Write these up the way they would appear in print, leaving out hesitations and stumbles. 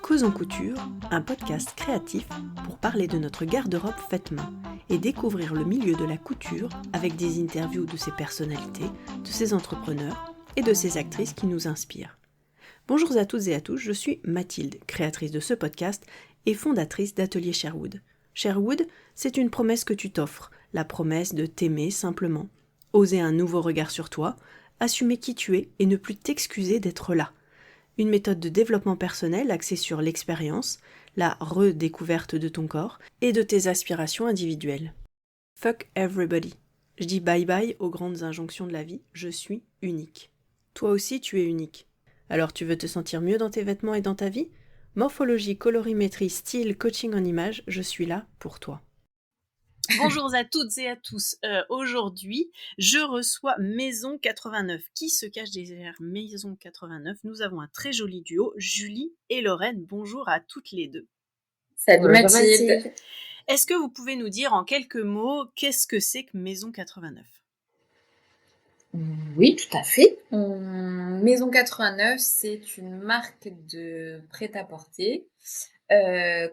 Causons Couture, un podcast créatif pour parler de notre garde-robe faite main et découvrir le milieu de la couture avec des interviews de ses personnalités, de ses entrepreneurs et de ses actrices qui nous inspirent. Bonjour à toutes et à tous, je suis Mathilde, créatrice de ce podcast et fondatrice d'Atelier Sherwood. Sherwood, c'est une promesse que tu t'offres, la promesse de t'aimer simplement, oser un nouveau regard sur toi, assumer qui tu es et ne plus t'excuser d'être là. Une méthode de développement personnel axée sur l'expérience, la redécouverte de ton corps et de tes aspirations individuelles. Fuck everybody. Je dis bye bye aux grandes injonctions de la vie, je suis unique. Toi aussi tu es unique. Alors tu veux te sentir mieux dans tes vêtements et dans ta vie ? Morphologie, colorimétrie, style, coaching en images, je suis là pour toi. Bonjour à toutes et à tous. Aujourd'hui, je reçois Maison 89. Qui se cache derrière Maison 89 ? Nous avons un très joli duo, Julie et Lorraine. Bonjour à toutes les deux. Salut Mathilde. Est-ce que vous pouvez nous dire en quelques mots qu'est-ce que c'est que Maison 89 ? Oui, tout à fait. Maison 89, c'est une marque de prêt-à-porter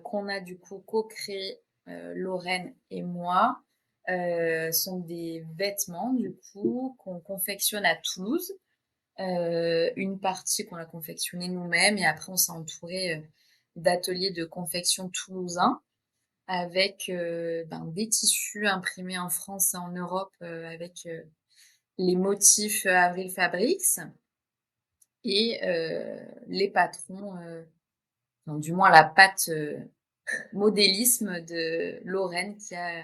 qu'on a du coup co-créé Lorraine et moi. Sont des vêtements du coup qu'on confectionne à Toulouse. Une partie qu'on a confectionnée nous-mêmes et après on s'est entouré d'ateliers de confection toulousains avec des tissus imprimés en France et en Europe avec les motifs Avril Fabrics et les patrons, du moins la patte modélisme de Lorraine qui a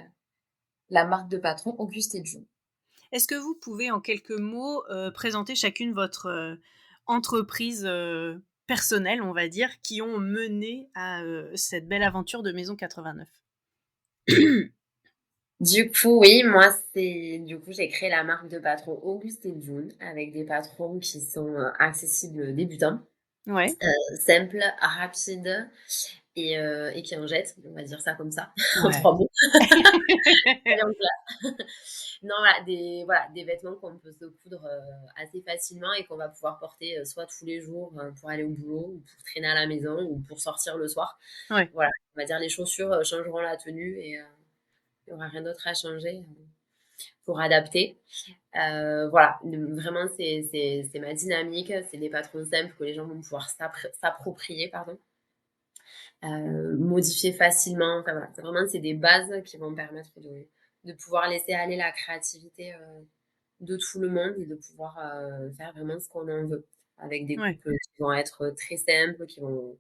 la marque de patron Auguste et June. Est-ce que vous pouvez en quelques mots présenter chacune votre entreprise personnelle, on va dire, qui ont mené à cette belle aventure de Maison 89 ? Du coup, oui, moi, j'ai créé la marque de patrons Auguste et June avec des patrons qui sont accessibles débutants, Ouais. simples, rapides et qui en jettent, on va dire ça comme ça, en Ouais. 3 mots. Non, des vêtements qu'on peut se coudre assez facilement et qu'on va pouvoir porter soit tous les jours pour aller au boulot ou pour traîner à la maison ou pour sortir le soir. Ouais. Voilà, on va dire les chaussures changeront la tenue et il n'y aura rien d'autre à changer pour adapter. Voilà, vraiment, c'est ma dynamique. C'est des patrons simples que les gens vont pouvoir s'approprier, modifier facilement. Enfin, voilà, vraiment, c'est des bases qui vont permettre de pouvoir laisser aller la créativité de tout le monde et de pouvoir faire vraiment ce qu'on en veut. Avec des coupes qui vont être très simples, qui vont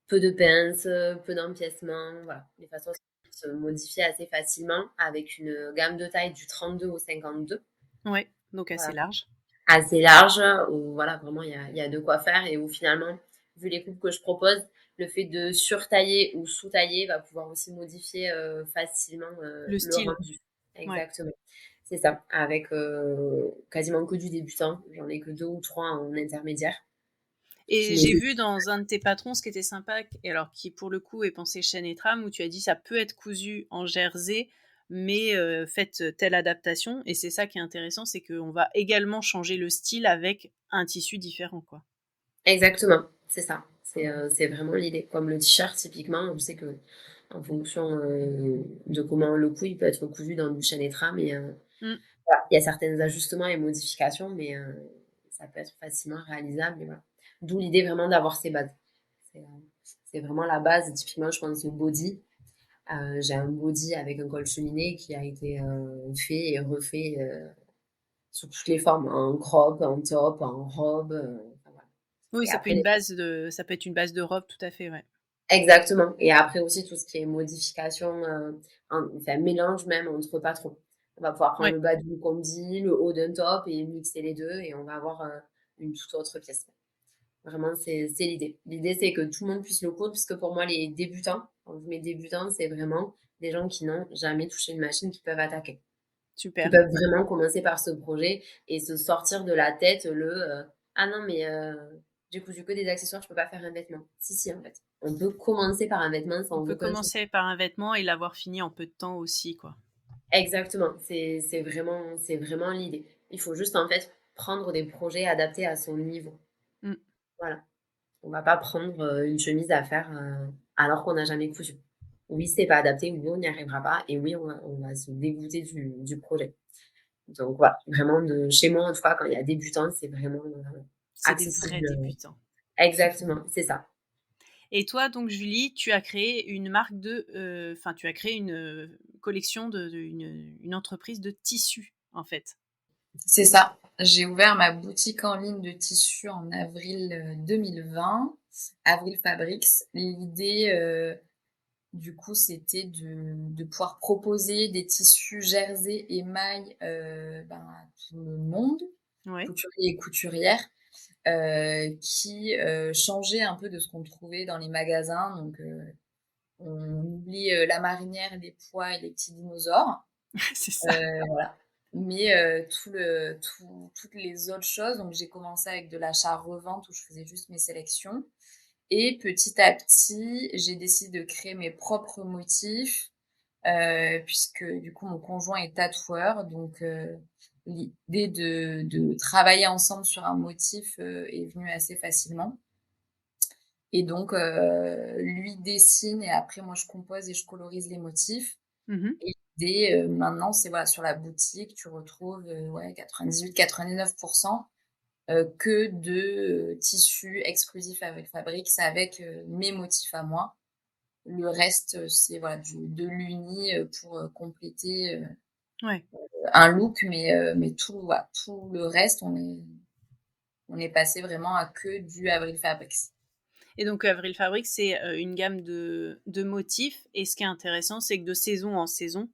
peu de pinces, peu d'empiècements. Voilà, les façons se modifier assez facilement avec une gamme de taille du 32 au 52. Ouais, donc assez large. Assez large, où voilà, vraiment il y a de quoi faire et où finalement, vu les coupes que je propose, le fait de surtailler ou sous-tailler va pouvoir aussi modifier facilement le style. rendu. Exactement. Ouais. C'est ça, avec quasiment que du débutant. J'en ai que 2 ou 3 en intermédiaire. Et j'ai vu dans un de tes patrons, ce qui était sympa, et alors qui pour le coup est pensé chaîne et trame, où tu as dit ça peut être cousu en jersey, mais faites telle adaptation. Et c'est ça qui est intéressant, c'est qu'on va également changer le style avec un tissu différent, quoi. Exactement, c'est ça. C'est vraiment l'idée. Comme le t-shirt, typiquement, on sait que en fonction de comment le coup, il peut être cousu dans du chaîne et trame. Et voilà, il y a certains ajustements et modifications, mais ça peut être facilement réalisable. Et voilà. D'où l'idée vraiment d'avoir ces bases. C'est vraiment la base. Typiquement, je pense au body. J'ai un body avec un col cheminé qui a été fait et refait sous toutes les formes, en crop, en top, en robe. Voilà. Oui, Et ça après, ça peut être une base de robe, tout à fait, ouais. Exactement. Et après aussi, tout ce qui est modification, mélange même entre patrons. On va pouvoir prendre le bas d'une combi, le haut d'un top et mixer les deux et on va avoir une toute autre pièce. Vraiment, c'est l'idée. L'idée, c'est que tout le monde puisse le coudre, puisque pour moi, les débutants, quand je mets débutants, c'est vraiment des gens qui n'ont jamais touché une machine qui peuvent attaquer. Super. Qui peuvent vraiment commencer par ce projet et se sortir de la tête ah non, mais j'ai cousu que des accessoires, je peux pas faire un vêtement. Si, en fait. On peut commencer par un vêtement sans On peut aucun souci. commencer par un vêtement et l'avoir fini en peu de temps aussi, quoi. Exactement, c'est vraiment l'idée. Il faut juste, en fait, prendre des projets adaptés à son niveau. Mmh. Voilà. On va pas prendre, une chemise à faire, alors qu'on n'a jamais cousu. Oui, c'est pas adapté, oui, on n'y arrivera pas et oui, on va se dégoûter du projet. Donc voilà, vraiment de chez moi, en tout cas, quand il y a débutants, c'est vraiment, C'est des vrais accessible, débutants. exactement, c'est ça. Et toi, donc Julie, tu as créé une marque tu as créé une collection une entreprise de tissus, en fait. C'est ça. J'ai ouvert ma boutique en ligne de tissus en avril 2020, Avril Fabrics. L'idée, du coup, c'était de pouvoir proposer des tissus jersey et mailles à tout le monde, Ouais. couturiers et couturières, qui changeaient un peu de ce qu'on trouvait dans les magasins. Donc, on oublie la marinière, les pois et les petits dinosaures. C'est ça. Voilà. Mais toutes les autres choses, donc j'ai commencé avec de l'achat-revente où je faisais juste mes sélections. Et petit à petit, j'ai décidé de créer mes propres motifs, puisque du coup, mon conjoint est tatoueur. Donc, l'idée de travailler ensemble sur un motif est venue assez facilement. Et donc, lui dessine et après, moi, je compose et je colorise les motifs. Mmh. Et l'idée, maintenant, c'est voilà, sur la boutique, tu retrouves, ouais, 98-99 que de, tissus exclusifs avec Fabrics avec, mes motifs à moi. Le reste, c'est voilà, de l'uni, pour, compléter, Ouais. un look, mais tout, voilà, tout le reste, on est passé vraiment à que du Avril Fabrics. Et donc Avril Fabrics, c'est une gamme de motifs. Et ce qui est intéressant, c'est que de saison en saison,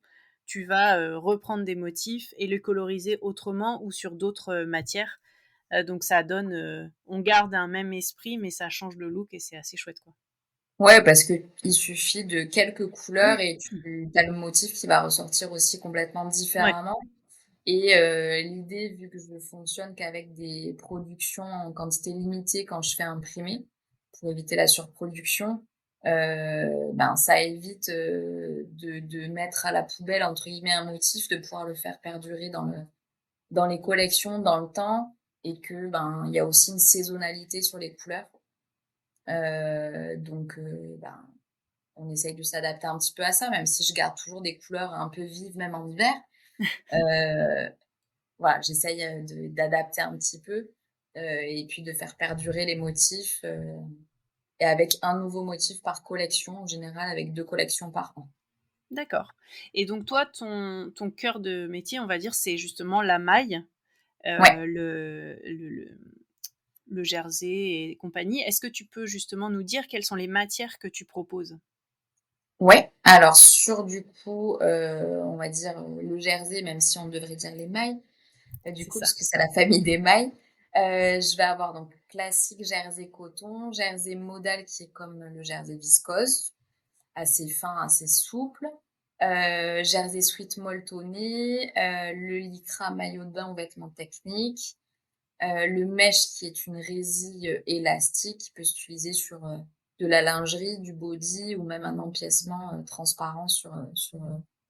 tu vas reprendre des motifs et les coloriser autrement ou sur d'autres matières. Donc ça donne, on garde un même esprit, mais ça change le look et c'est assez chouette, quoi. Ouais, parce que il suffit de quelques couleurs et tu as le motif qui va ressortir aussi complètement Ouais. différemment. Et l'idée, vu que je fonctionne qu'avec des productions en quantité limitée quand je fais imprimer, pour éviter la surproduction, ça évite, de mettre à la poubelle, entre guillemets, un motif, de pouvoir le faire perdurer dans les collections, dans le temps et que, il y a aussi une saisonnalité sur les couleurs. Donc on essaye de s'adapter un petit peu à ça, même si je garde toujours des couleurs un peu vives, même en hiver. Heu voilà, j'essaye, d'adapter un petit peu, et puis de faire perdurer les motifs, et avec un nouveau motif par collection, en général avec 2 collections par an. D'accord. Et donc toi, ton cœur de métier, on va dire, c'est justement la maille, Ouais, le jersey et compagnie. Est-ce que tu peux justement nous dire quelles sont les matières que tu proposes? ouais. Alors sur du coup, on va dire, le jersey, même si on devrait dire les mailles, du C'est coup, ça. puisque c'est la famille des mailles, je vais avoir donc classique jersey coton, jersey modal qui est comme le jersey viscose, assez fin, assez souple. Jersey sweat molletonné, le lycra maillot de bain ou vêtements techniques, le mesh qui est une résille élastique qui peut s'utiliser sur de la lingerie, du body ou même un empiècement transparent sur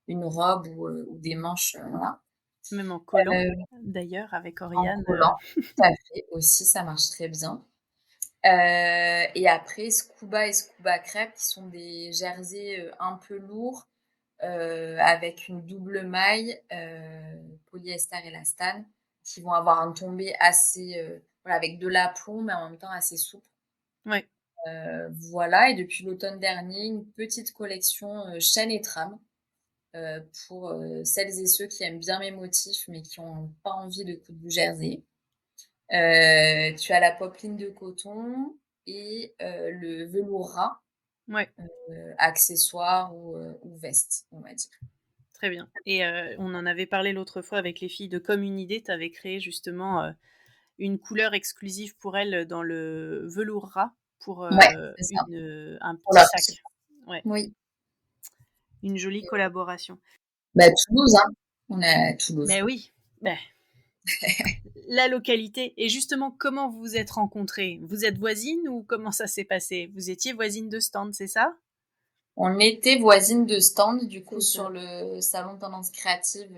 une robe ou des manches, voilà. Même en collant, Euh, d'ailleurs, avec en Oriane. collant, tout à fait, aussi, ça marche très bien. Et après, scuba et scuba crêpe qui sont des jerseys un peu lourds avec une double maille, polyester élastane, qui vont avoir un tombé assez, voilà, avec de l'aplomb, mais en même temps assez souple. Ouais, Voilà, et depuis l'automne dernier, une petite collection chaîne et trame pour celles et ceux qui aiment bien mes motifs, mais qui n'ont pas envie de coudre du jersey. Tu as la popeline de coton et le velours ras, ouais, accessoire ou veste, on va dire. très bien. Et on en avait parlé l'autre fois avec les filles de Comme une idée. Tu avais créé justement une couleur exclusive pour elles dans le velours ras pour Ouais, c'est ça. un Pour petit leur sac. petit Ouais, oui. une jolie collaboration. Bah, Toulouse, hein. On est à Toulouse. Mais oui, ben, la localité. Et justement, comment vous vous êtes rencontrées? Vous êtes voisines ou comment ça s'est passé? Vous étiez voisines de stand, c'est ça? On était voisines de stand, du coup, C'est ça. sur le salon Tendance Créative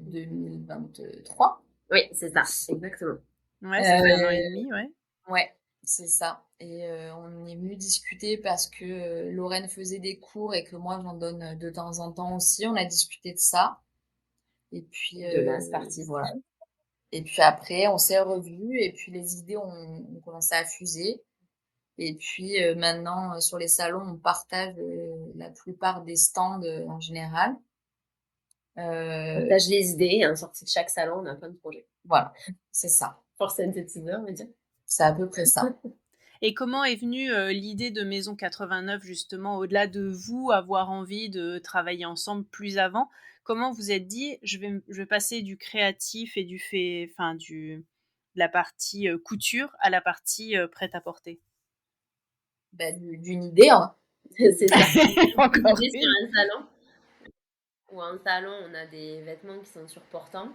2023. Oui, c'est ça, exactement. Ouais, ça fait 1 an et Euh, demi, ouais. ouais, c'est ça. Et on est venu discuter parce que Lorraine faisait des cours et que moi, j'en donne de temps en temps aussi. On a discuté de ça. Et puis, De là, c'est parti. voilà. Et puis après, on s'est revus et puis les idées ont commencé à fuser. Et puis maintenant, sur les salons, on partage la plupart des stands en général. On partage les idées, et en sortie de chaque salon, on a plein de projets. Voilà, c'est ça. Pour synthétiser, on va dire. C'est à peu près ça. Et comment est venue l'idée de Maison 89, justement, au-delà de vous avoir envie de travailler ensemble plus avant? Comment vous êtes dit, je vais passer du créatif et de la partie couture à la partie prêt-à-porter? D'une idée, hein. C'est ça. Encore L'idée sur une. un salon, où un salon, on a des vêtements qui sont surportants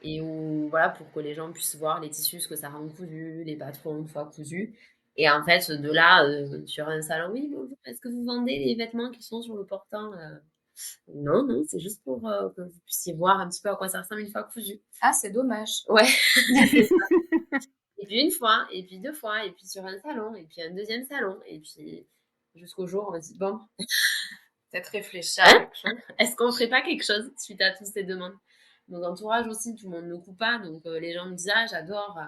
et où, voilà, pour que les gens puissent voir les tissus, ce que ça rend cousu, les patrons une fois cousus. Et en fait, de là, sur un salon, oui, bonjour, est-ce que vous vendez les vêtements qui sont sur le portant? Non, non, c'est juste pour que vous puissiez voir un petit peu à quoi ça ressemble une fois cousu. Ah, c'est dommage. Ouais, c'est ça. Et puis une fois, et puis deux fois, et puis sur un salon, et puis un deuxième salon, et puis jusqu'au jour, on me dit, bon, Peut-être réfléchir à hein, quelque chose. est-ce qu'on ferait pas quelque chose suite à toutes ces demandes? Mon entourage aussi, tout le monde ne coupe pas, donc les gens me disent, ah, j'adore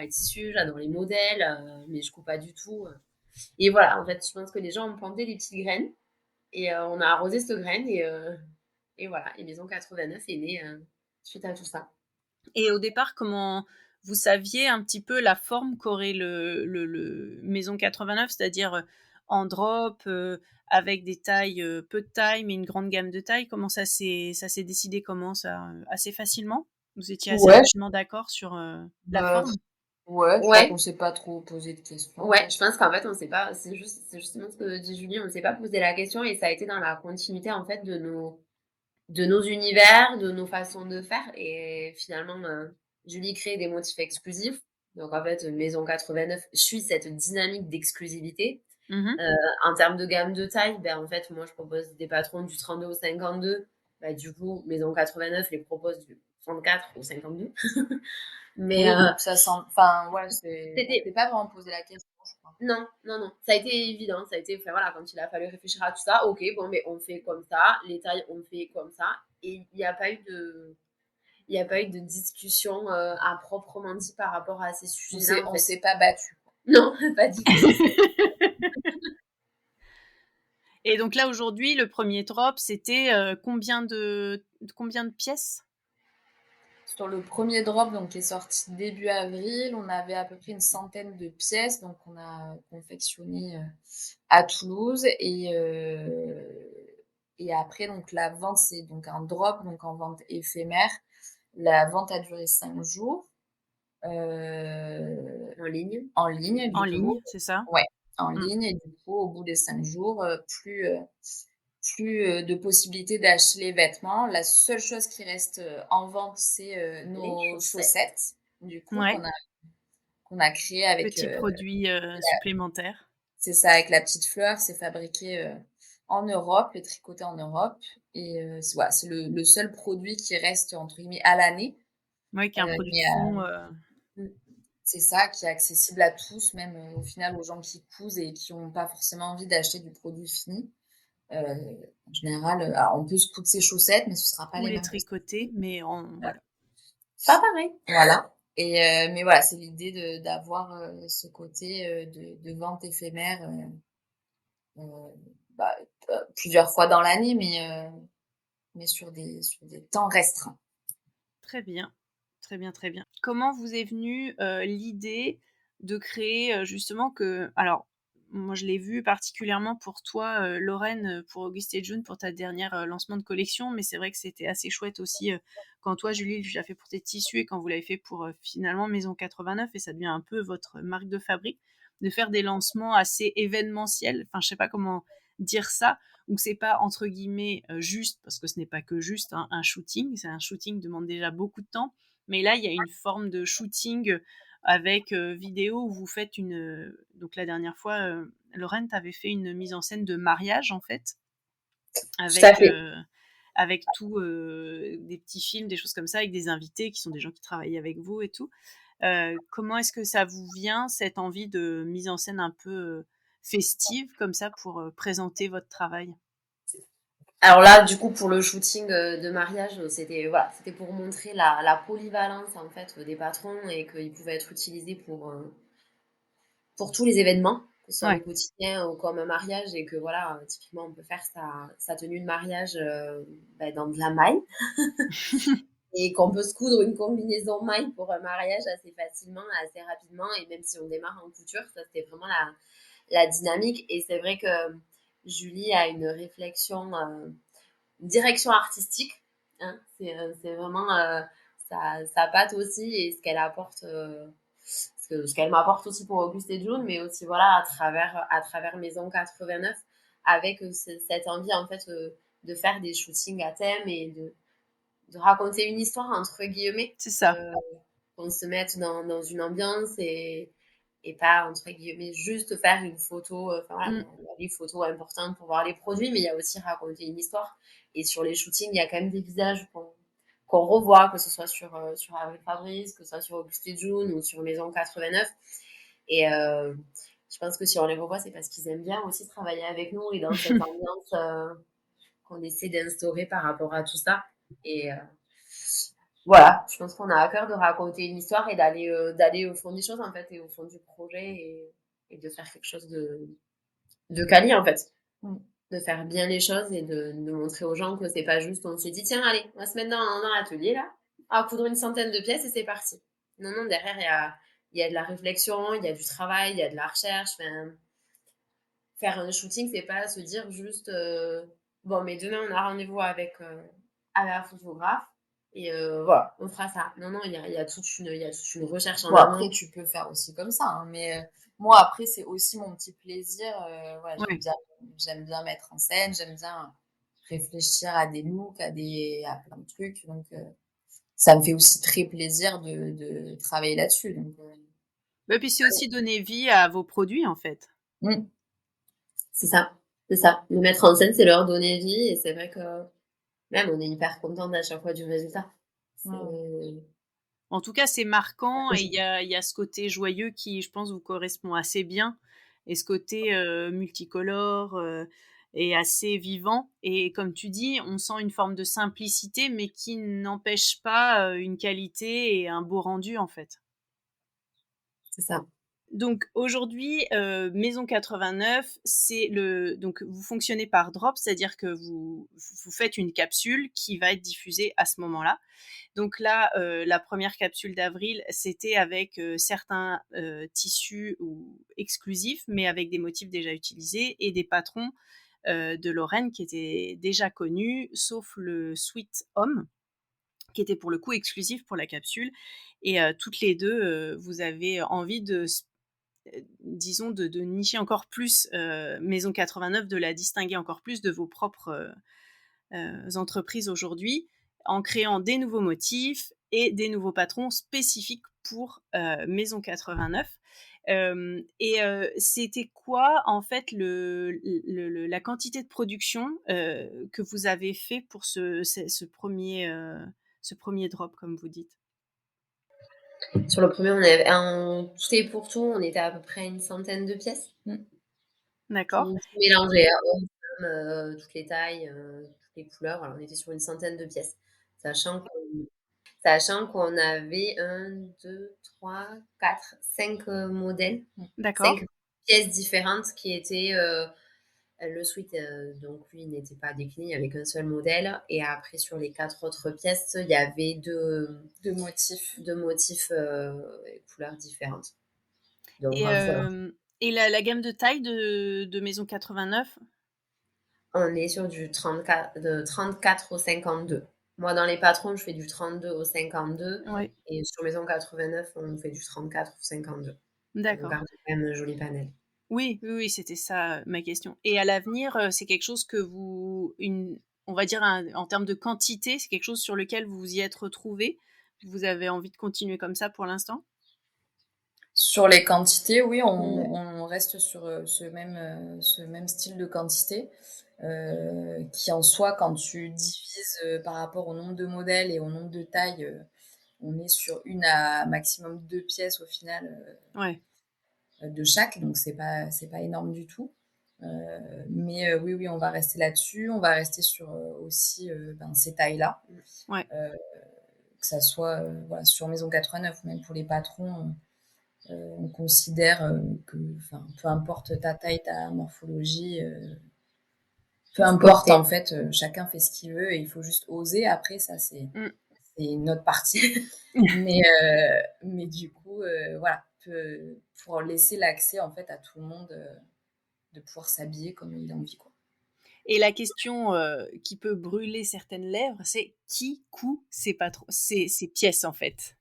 les tissus, j'adore les modèles, mais je coupe pas du tout. Et voilà, en fait, je pense que les gens ont planté des petites graines, et on a arrosé cette graine, et voilà, et Maison 89 est née suite à tout ça. Et au départ, comment vous saviez un petit peu la forme qu'aurait le Maison 89, c'est-à-dire en drop, avec des tailles, peu de taille, mais une grande gamme de tailles. Comment ça s'est décidé comment ça assez facilement? Vous étiez assez Ouais, rapidement d'accord sur la bah, forme? ouais, je crois qu'on Ouais, s'est pas trop posé de questions. ouais, je pense qu'en fait, on sait pas, c'est justement ce que dit Julie, on ne s'est pas posé la question et ça a été dans la continuité, en fait, de nos univers, de nos façons de faire. Et finalement, Julie crée des motifs exclusifs. Donc, en fait, Maison 89 suit cette dynamique d'exclusivité. Mmh. En termes de gamme de taille, ben, en fait, moi, je propose des patrons du 32 au 52. Ben, du coup, Maison 89 les propose du 34 au 52. Mais Oui, donc ça sent. Enfin, ouais, on c'était s'est pas vraiment posé la question, je crois. non, non, non. Ça a été évident. Ça a été, enfin, voilà, quand il a fallu réfléchir à tout ça, ok, bon, mais on fait comme ça, les tailles, on fait comme ça. Et il n'y a pas eu il n'y a pas eu de discussion à proprement dit par rapport à ces sujets-là, en On fait. s'est pas battu. Non, pas du tout. Et donc là, aujourd'hui, le premier drop, c'était combien de pièces? Sur le premier drop, donc, qui est sorti début avril, on avait à peu près une centaine de pièces, donc on a confectionné à Toulouse et après donc la vente c'est donc un drop donc en vente éphémère. La vente a duré 5 jours En ligne. en ligne En du coup. ligne, c'est ça? Ouais, en Mmh. ligne et du coup au bout des 5 jours plus de possibilités d'acheter les vêtements. La seule chose qui reste en vente, c'est nos chaussettes, du coup, Ouais, qu'on a créé avec, petit produit supplémentaire. c'est ça, avec la petite fleur. C'est fabriqué en Europe et tricoté en Europe. Et voilà, c'est le seul produit qui reste, entre guillemets, à l'année. Ouais, qui est un produit de Mais fond. c'est ça qui est accessible à tous, même au final aux gens qui cousent et qui n'ont pas forcément envie d'acheter du produit fini. En général, alors on peut se coudre ses chaussettes, mais ce sera pas Ou les les mêmes que tricoter, mais voilà. voilà. Pas pareil. Voilà. Et mais voilà, c'est l'idée d'avoir ce côté de vente éphémère euh, bah, plusieurs fois dans l'année, mais sur des temps restreints. Très bien, très bien, très bien. Comment vous est venue l'idée de créer justement que... Alors, moi je l'ai vu particulièrement pour toi, Lorraine, pour Auguste et June, pour ta dernière lancement de collection, mais c'est vrai que c'était assez chouette aussi quand toi, Julie, tu l'as fait pour tes tissus et quand vous l'avez fait pour finalement Maison 89, et ça devient un peu votre marque de fabrique, de faire des lancements assez événementiels, enfin je sais pas comment dire ça, où c'est pas entre guillemets juste, parce que ce n'est pas que juste un shooting, c'est un shooting demande déjà beaucoup de temps, mais là il y a une forme de shooting avec vidéo où vous faites donc la dernière fois Lorraine, tu avais fait une mise en scène de mariage, en fait, Tout à fait. avec tout des petits films, des choses comme ça, avec des invités qui sont des gens qui travaillent avec vous et tout. Comment est-ce que ça vous vient, cette envie de mise en scène un peu festive, comme ça, pour présenter votre travail? Alors là, du coup, pour le shooting de mariage, c'était pour montrer la polyvalence en fait des patrons et qu'ils pouvaient être utilisés pour tous les événements, que ce soit Ouais. le quotidien ou comme un mariage, et que voilà, typiquement, on peut faire sa tenue de mariage dans de la maille et qu'on peut se coudre une combinaison maille pour un mariage assez facilement, assez rapidement, et même si on démarre en couture, ça c'était vraiment la dynamique. Et c'est vrai que Julie a une réflexion, une direction artistique, hein, c'est vraiment sa patte aussi, et ce qu'elle apporte. Ce qu'elle m'apporte aussi pour Auguste et June, mais aussi voilà à travers Maison 89, avec cette envie en fait de faire des shootings à thème et de raconter une histoire entre guillemets, C'est ça. qu'on se mette dans une ambiance et pas entre guillemets juste faire une photo. Enfin voilà, il y a les photos importantes pour voir les produits, mais il y a aussi raconter une histoire. Et sur les shootings, il y a quand même des visages qu'on revoit, que ce soit sur Avril Fabrice, que ce soit sur Auguste et June ou sur Maison 89. Et je pense que si on les revoit, c'est parce qu'ils aiment bien aussi travailler avec nous et dans cette ambiance qu'on essaie d'instaurer par rapport à tout ça. Et voilà, je pense qu'on a à cœur de raconter une histoire et d'aller au fond des choses en fait, et au fond du projet, et de faire quelque chose de quali en fait. De faire bien les choses et de montrer aux gens que c'est pas juste on s'est dit tiens allez on va se mettre dans l'atelier là, on va coudre une centaine de pièces et c'est parti. Non, non, derrière il y a de la réflexion, il y a du travail, il y a de la recherche. Enfin, faire un shooting, c'est pas se dire juste bon mais demain on a rendez-vous avec la photographe et voilà on fera ça. Non, non, il y a toute une recherche en Bon, amont. après, tu peux faire aussi comme ça, hein, mais moi, après, c'est aussi mon petit plaisir. Voilà, Ouais. j'aime bien mettre en scène, j'aime bien réfléchir à des looks, à plein de trucs. Donc, ça me fait aussi très plaisir de travailler là-dessus. Donc, Et puis c'est aussi donner vie à vos produits, en fait. C'est ça, c'est ça. Les mettre en scène, c'est leur donner vie, et c'est vrai que même on est hyper contente à chaque fois du résultat. C'est En tout cas, c'est marquant et il y a ce côté joyeux qui, je pense, vous correspond assez bien. Et ce côté multicolore et assez vivant. Et comme tu dis, on sent une forme de simplicité, mais qui n'empêche pas une qualité et un beau rendu, en fait. c'est ça. Donc aujourd'hui, Maison 89, donc vous fonctionnez par drop, c'est-à-dire que vous faites une capsule qui va être diffusée à ce moment-là. Donc là, la première capsule d'avril, c'était avec certains tissus exclusifs, mais avec des motifs déjà utilisés et des patrons de Lorraine qui étaient déjà connus, sauf le Sweet Home, qui était pour le coup exclusif pour la capsule. Et toutes les deux, vous avez envie disons, de nicher encore plus Maison 89, de la distinguer encore plus de vos propres entreprises aujourd'hui, en créant des nouveaux motifs et des nouveaux patrons spécifiques pour Maison 89. C'était quoi, en fait, la quantité de production que vous avez fait pour ce premier drop, comme vous dites? Sur le premier, on avait un tout et pour tout, on était à peu près une centaine de pièces. D'accord. Tout mélangé, hein, hommes, femmes, toutes les tailles, toutes les couleurs. Alors, on était sur une centaine de pièces. Sachant qu'on, sachant qu'on avait un, deux, trois, quatre, cinq modèles, D'accord. 5 pièces différentes qui étaient le suite. Donc, lui, n'était pas décliné avec un seul modèle. Et après, sur les 4 autres pièces, il y avait deux motifs et couleurs différentes. Donc, Et, voilà. la gamme de taille de Maison 89? On est sur du 34, de 34 au 52. Moi, dans les patrons, je fais du 32 au 52. Oui, Et sur Maison 89, on fait du 34 au 52. On d'accord. garde quand même un joli panel. Oui, oui, oui, c'était ça ma question. Et à l'avenir, c'est quelque chose que on va dire en termes de quantité, c'est quelque chose sur lequel vous vous y êtes retrouvé? Vous avez envie de continuer comme ça pour l'instant? Sur les quantités, oui, on reste sur ce même style de quantité, qui en soi, quand tu divises par rapport au nombre de modèles et au nombre de tailles, on est sur une à maximum deux pièces au final de chaque, donc c'est pas énorme du tout. Mais oui, oui, on va rester là-dessus. On va rester sur aussi ces tailles-là. Ouais. Que ça soit voilà, sur Maison 89 ou même pour les patrons, on considère que peu importe ta taille, ta morphologie, peu importe en fait, chacun fait ce qu'il veut et il faut juste oser. Après, ça, c'est une autre partie. mais du coup, voilà, pour laisser l'accès en fait à tout le monde de pouvoir s'habiller comme il a envie, quoi. Et la question qui peut brûler certaines lèvres, c'est qui coud ces pièces en fait?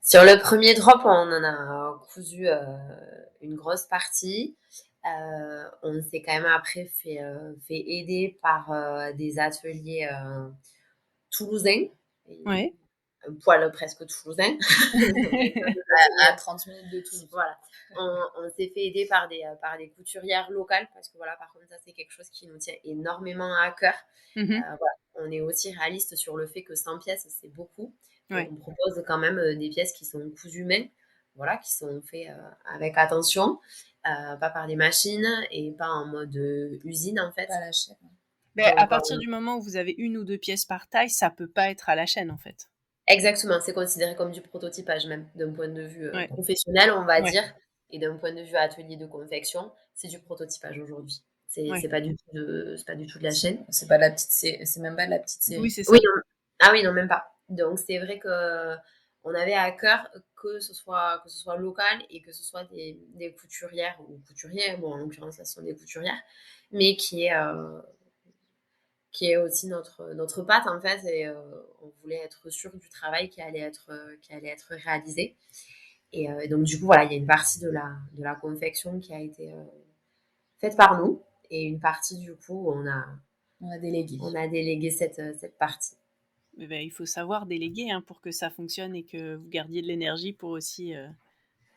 Sur le premier drop, on en a cousu une grosse partie. On s'est quand même après fait aider par des ateliers toulousains. Ouais. Un poil presque toulousain. À 30 minutes de Toulouse. Voilà. On s'est fait aider par des couturières locales parce que voilà, par contre, ça, c'est quelque chose qui nous tient énormément à cœur. Voilà. On est aussi réaliste sur le fait que 100 pièces, c'est beaucoup. Ouais. On propose quand même des pièces qui sont cousues main, voilà, qui sont faites avec attention, pas par des machines et pas en mode usine en fait. Pas à la chaîne. Mais à partir du moment où vous avez une ou deux pièces par taille, ça peut pas être à la chaîne en fait. Exactement, c'est considéré comme du prototypage même, d'un point de vue professionnel, on va dire, et d'un point de vue atelier de confection, c'est du prototypage aujourd'hui. C'est pas du tout de la chaîne. C'est pas c'est même pas de la petite série. Oui, c'est ça. Oui, non. Ah oui, non, même pas. Donc c'est vrai que on avait à cœur que ce soit local et que ce soit des couturières ou couturiers, bon en l'occurrence, ce sont des couturières, mais qui est aussi notre patte en fait et on voulait être sûr du travail qui allait être réalisé et donc du coup voilà, il y a une partie de la confection qui a été faite par nous et une partie du coup on a délégué cette partie. Mais ben, il faut savoir déléguer pour que ça fonctionne et que vous gardiez de l'énergie pour aussi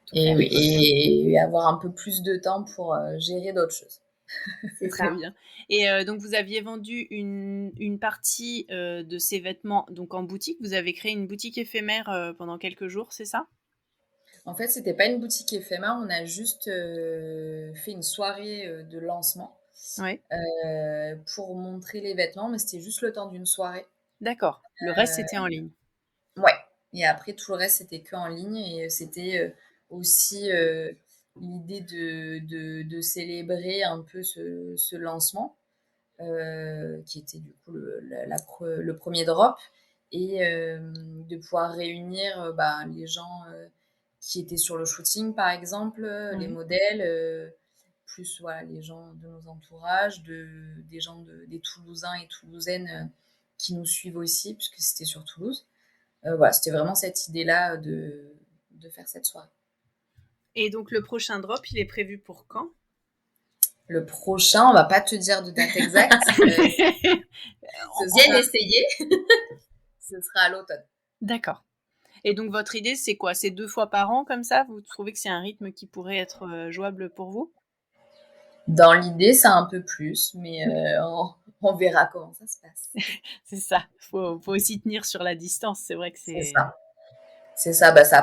tout faire. Et avoir un peu plus de temps pour gérer d'autres choses. C'est très ça. bien. Et donc vous aviez vendu une partie de ces vêtements donc en boutique. Vous avez créé une boutique éphémère pendant quelques jours, c'est ça? En fait, c'était pas une boutique éphémère, on a juste fait une soirée de lancement pour montrer les vêtements, mais c'était juste le temps d'une soirée. D'accord. Le reste, c'était en ligne. Ouais. Et après, tout le reste, c'était que en ligne. Et c'était aussi l'idée de célébrer un peu ce lancement, qui était du coup le premier drop, et de pouvoir réunir les gens qui étaient sur le shooting, par exemple, les modèles, plus voilà, les gens de nos entourages, des gens des Toulousains et Toulousaines qui nous suivent aussi, puisque c'était sur Toulouse. Voilà, c'était vraiment cette idée-là de faire cette soirée. Et donc le prochain drop, il est prévu pour quand? Le prochain, on va pas te dire de date exacte. Viens essayer. Ce sera à l'automne. D'accord. Et donc votre idée, c'est quoi? C'est 2 fois par an comme ça? Vous trouvez que c'est un rythme qui pourrait être jouable pour vous? Dans l'idée, c'est un peu plus, mais on verra comment ça se passe. C'est ça. Faut aussi tenir sur la distance. C'est vrai que c'est ça. C'est ça, ça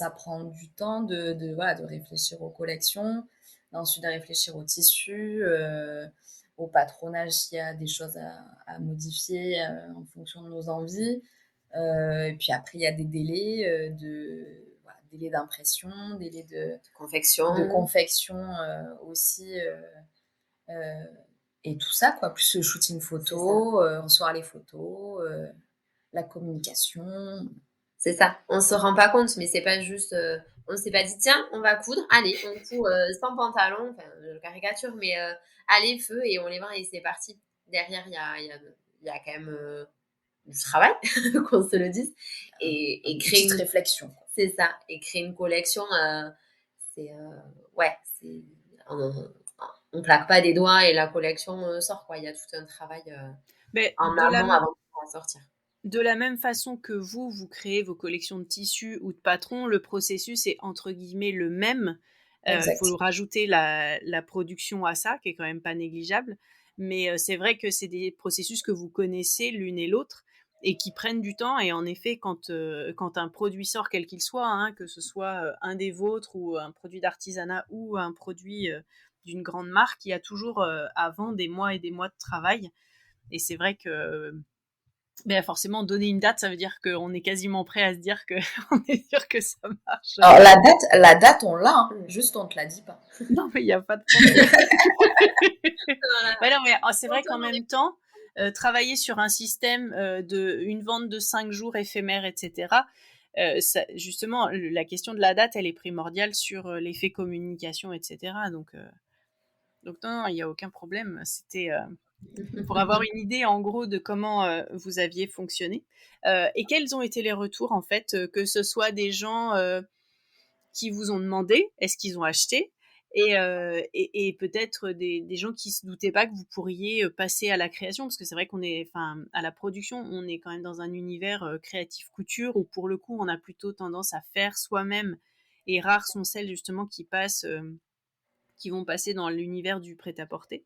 prend du temps de réfléchir aux collections, ensuite de réfléchir au tissu, au patronage s'il y a des choses à modifier en fonction de nos envies. Et puis après, il y a des délais délais d'impression, délais de confection aussi. Et tout ça, quoi. Plus le shooting photo, recevoir les photos, la communication. C'est ça. On se rend pas compte, mais c'est pas juste. On s'est pas dit tiens, on va coudre. Allez, on coud sans pantalon. Enfin, je caricature, mais allez feu et on les vend et c'est parti. Derrière, il y a quand même du travail, qu'on se le dise, et créer une réflexion. C'est ça. Et créer une collection, c'est on claque pas des doigts et la collection sort quoi. Il y a tout un travail en amont avant de pouvoir sortir. de la même façon que vous créez vos collections de tissus ou de patrons, le processus est entre guillemets le même. Il faut rajouter la production à ça, qui est quand même pas négligeable. Mais c'est vrai que c'est des processus que vous connaissez l'une et l'autre et qui prennent du temps. Et en effet, quand un produit sort, quel qu'il soit, hein, que ce soit un des vôtres ou un produit d'artisanat ou un produit d'une grande marque, il y a toujours avant des mois et des mois de travail. Et c'est vrai que ben forcément, donner une date, ça veut dire qu'on est quasiment prêt à se dire qu'on est sûr que ça marche. Alors, la date, on l'a, hein. Juste on te la dit pas. Non, mais il n'y a pas de problème. Ouais, non, mais c'est vrai qu'en même temps, travailler sur un système une vente de 5 jours éphémère, etc., justement, la question de la date, elle est primordiale sur l'effet communication, etc. Donc non, il n'y a aucun problème. C'était pour avoir une idée en gros de comment vous aviez fonctionné. Et quels ont été les retours en fait, que ce soit des gens qui vous ont demandé, est-ce qu'ils ont acheté, et peut-être des gens qui se doutaient pas que vous pourriez passer à la création, parce que c'est vrai qu'on est, enfin, à la production, on est quand même dans un univers créatif couture où pour le coup on a plutôt tendance à faire soi-même, et rares sont celles justement qui vont passer dans l'univers du prêt-à-porter.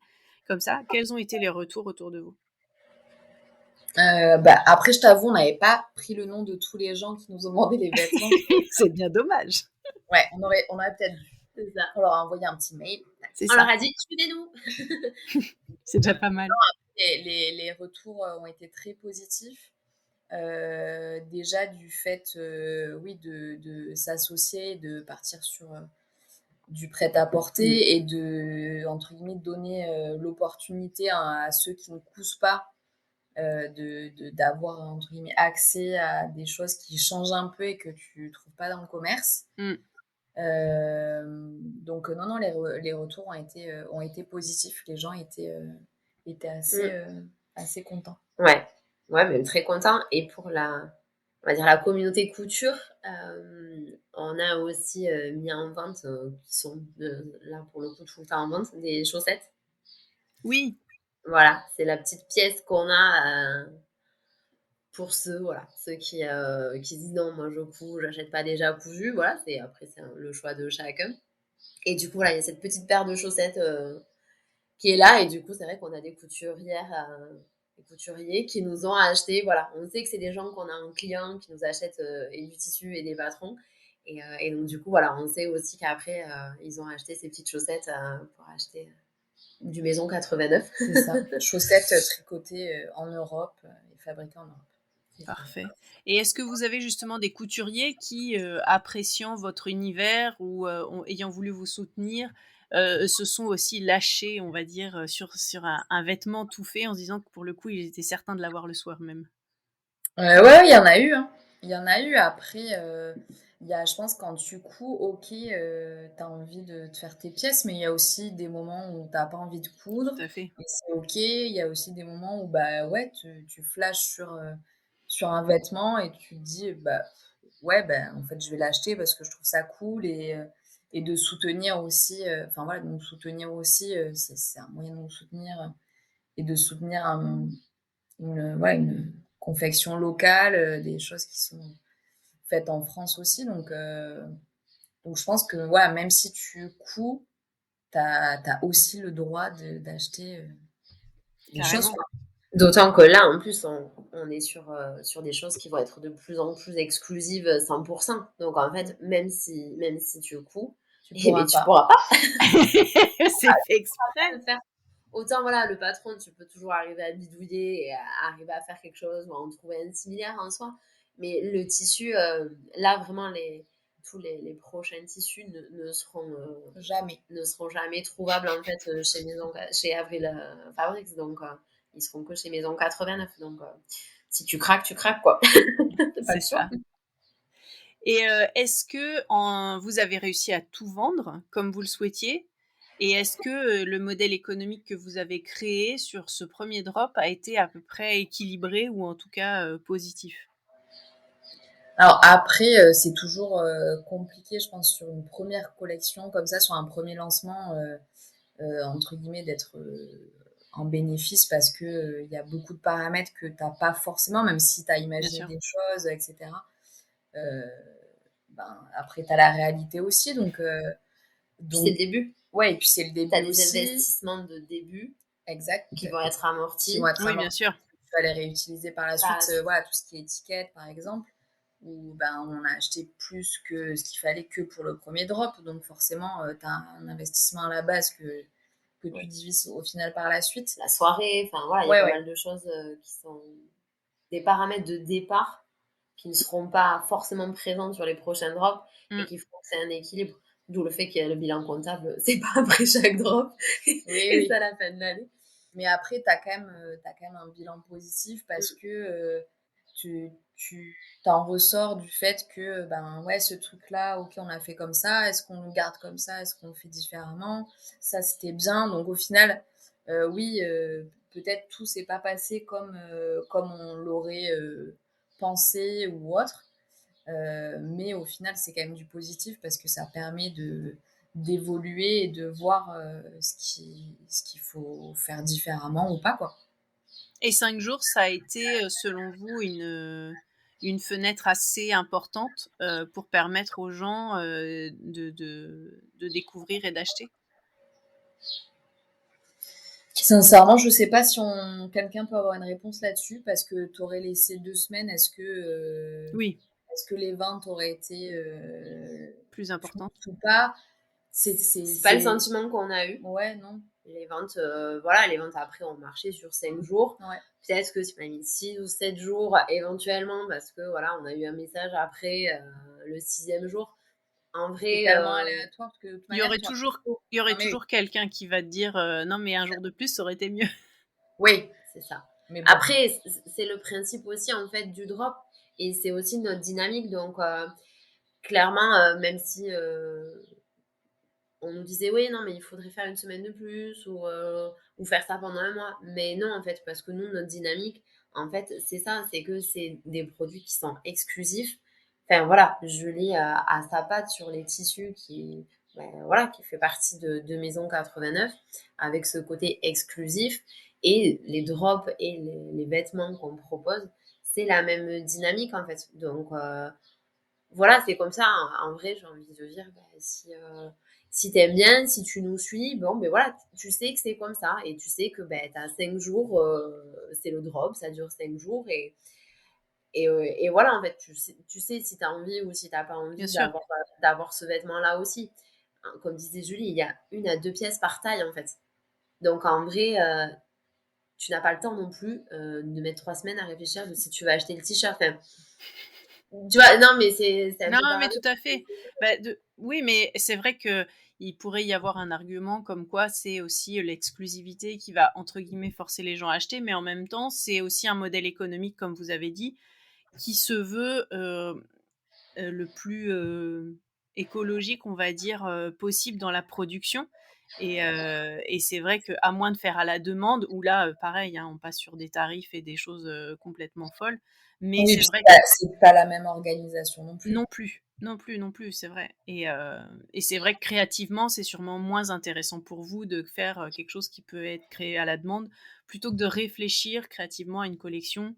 Comme ça, quels ont été les retours autour de vous? Après, je t'avoue, on n'avait pas pris le nom de tous les gens qui nous ont demandé les vêtements. C'est bien dommage. Ouais, on aurait peut-être dû. C'est ça. On leur a envoyé un petit mail. C'est On ça. leur a dit, suivez-nous. C'est déjà pas mal. Les retours ont été très positifs. Déjà du fait, oui, de s'associer, de partir sur du prêt-à-porter et entre guillemets, donner l'opportunité à ceux qui ne cousent pas d'avoir entre guillemets accès à des choses qui changent un peu et que tu trouves pas dans le commerce. Donc non, les retours ont été positifs. Les gens étaient assez contents. Ouais, même très content. Et pour on va dire la communauté couture, on a aussi mis en vente, qui sont là pour le coup tout le temps en vente, des chaussettes. Oui. Voilà, c'est la petite pièce qu'on a pour ceux qui disent non, moi je couds, j'achète pas déjà cousu. Voilà, après c'est le choix de chacun. Et du coup, voilà, il y a cette petite paire de chaussettes qui est là. Et du coup, c'est vrai qu'on a des couturiers qui nous ont acheté. Voilà, on sait que c'est des gens qu'on a en client qui nous achètent et du tissu et des patrons. Et donc, du coup, voilà, on sait aussi qu'après, ils ont acheté ces petites chaussettes pour acheter du Maison 89. C'est ça. Chaussettes tricotées en Europe et fabriquées en Europe. Parfait. Et est-ce que vous avez justement des couturiers qui, appréciant votre univers ou ayant voulu vous soutenir, se sont aussi lâchés, on va dire, sur un vêtement tout fait en se disant que pour le coup, ils étaient certains de l'avoir le soir même? Ouais, il y en a eu, hein. Il y en a eu. Après, il y a, je pense, quand tu couds, ok, t'as envie de te faire tes pièces, mais il y a aussi des moments où t'as pas envie de coudre. Tout à fait. Et c'est ok. Il y a aussi des moments où, bah ouais, tu flashes sur un vêtement et tu te dis, bah ouais, en fait, je vais l'acheter parce que je trouve ça cool et de soutenir aussi, enfin voilà, de nous soutenir aussi, c'est un moyen de nous soutenir et de soutenir une confection locale, des choses qui sont faites en France aussi. Donc je pense que ouais, même si tu couds, t'as aussi le droit d'acheter des choses. Quoi. D'autant que là, en plus, on est sur des choses qui vont être de plus en plus exclusives 100%. Donc, en fait, même si tu couds, tu pourras pas. C'est fait exprès. Autant, voilà, le patron, tu peux toujours arriver à bidouiller et arriver à faire quelque chose ou à en trouver un similaire en soi. Mais le tissu, là, vraiment, tous les prochains tissus ne seront jamais trouvables, en fait, chez Avril Fabrics. Donc, ils seront que chez Maison 89. Donc, si tu craques, tu craques, quoi. C'est ça. Et est-ce que vous avez réussi à tout vendre comme vous le souhaitiez? Et est-ce que le modèle économique que vous avez créé sur ce premier drop a été à peu près équilibré ou en tout cas positif? Alors après, c'est toujours compliqué, je pense, sur une première collection comme ça, sur un premier lancement, entre guillemets, d'être en bénéfice parce que il y a beaucoup de paramètres que tu n'as pas forcément, même si tu as Bien imaginé sûr. des choses, etc. Euh, après, tu as la réalité aussi. Puis c'est Donc le début. ouais, et puis c'est le Tu as début des aussi. investissements de début Exact. qui vont être Qui amortis vont être Oui, bien amortis. sûr. Tu vas les réutiliser par la par suite. la suite. Voilà, tout ce qui est étiquette, par exemple, où on a acheté plus que ce qu'il fallait que pour le premier drop. Donc forcément, tu as un investissement à la base que tu Oui. divises au final par la suite. La soirée, enfin voilà, il y a pas mal de choses qui sont des paramètres de départ qui ne seront pas forcément présents sur les prochains drops et qui font que c'est un équilibre. D'où le fait qu'il y a le bilan comptable, c'est pas après chaque drop et c'est à la fin de l'année. Mais après, tu as quand même un bilan positif parce que tu t'en ressors du fait que, ouais, ce truc-là, ok, on l'a fait comme ça, est-ce qu'on le garde comme ça, est-ce qu'on le fait différemment? Ça, c'était bien. Donc, au final, oui, peut-être tout s'est pas passé comme on l'aurait pensé ou autre. Mais au final, c'est quand même du positif parce que ça permet d'évoluer et de voir ce qu'il faut faire différemment ou pas, quoi. Et 5 jours, ça a été, selon vous, une fenêtre assez importante pour permettre aux gens de découvrir et d'acheter? Sincèrement, je sais pas si quelqu'un peut avoir une réponse là-dessus parce que tu aurais laissé 2 semaines. Oui, Est-ce que les ventes auraient été plus importante. plus ou pas? C'est pas le sentiment qu'on a eu. Ouais, non. Les ventes, voilà, les ventes après ont marché sur 5 jours. Ouais. Peut-être que si on a mis 6 ou 7 jours, éventuellement, parce que voilà, on a eu un message après le 6e jour. En vrai, C'est tellement aléatoire parce que de toute Il y manière, aurait Non, mais toujours quelqu'un qui va te dire non, mais un jour de plus, ça aurait été mieux. oui, c'est ça. mais bon. Après, c'est le principe aussi en fait du drop et c'est aussi notre dynamique. Donc, clairement, même si on nous disait oui, non, mais il faudrait faire une semaine de plus ou faire ça pendant un mois. Mais non, en fait, parce que nous, notre dynamique, en fait, c'est ça, c'est que c'est des produits qui sont exclusifs. Enfin, voilà, je lis à sa patte sur les tissus voilà, qui fait partie de Maison 89 avec ce côté exclusif et les drops et les vêtements qu'on propose, c'est la même dynamique en fait. Donc, voilà, c'est comme ça. En vrai, j'ai envie de dire, si t'aimes bien, si tu nous suis, bon, ben voilà, tu sais que c'est comme ça. Et tu sais que t'as 5 jours, c'est le drop, ça dure 5 jours. Et voilà, en fait, tu sais si t'as envie ou si t'as pas Bien envie sûr. d'avoir ce vêtement-là aussi. Hein, comme disait Julie, il y a 1 à 2 pièces par taille, en fait. Donc, en vrai, tu n'as pas le temps non plus de mettre 3 semaines à réfléchir de si tu vas acheter le t-shirt. Enfin, tu vois, non, mais c'est un Non, peu mais pareil. tout à fait. Oui, mais c'est vrai que il pourrait y avoir un argument comme quoi c'est aussi l'exclusivité qui va, entre guillemets, forcer les gens à acheter, mais en même temps, c'est aussi un modèle économique, comme vous avez dit, qui se veut le plus écologique, on va dire, possible dans la production. Et c'est vrai qu'à moins de faire à la demande, où là, pareil, hein, on passe sur des tarifs et des choses complètement folles. Mais Oui, c'est puis vrai que c'est pas la même organisation non plus. non plus, non plus, non plus, c'est vrai. Et c'est vrai que créativement, c'est sûrement moins intéressant pour vous de faire quelque chose qui peut être créé à la demande, plutôt que de réfléchir créativement à une collection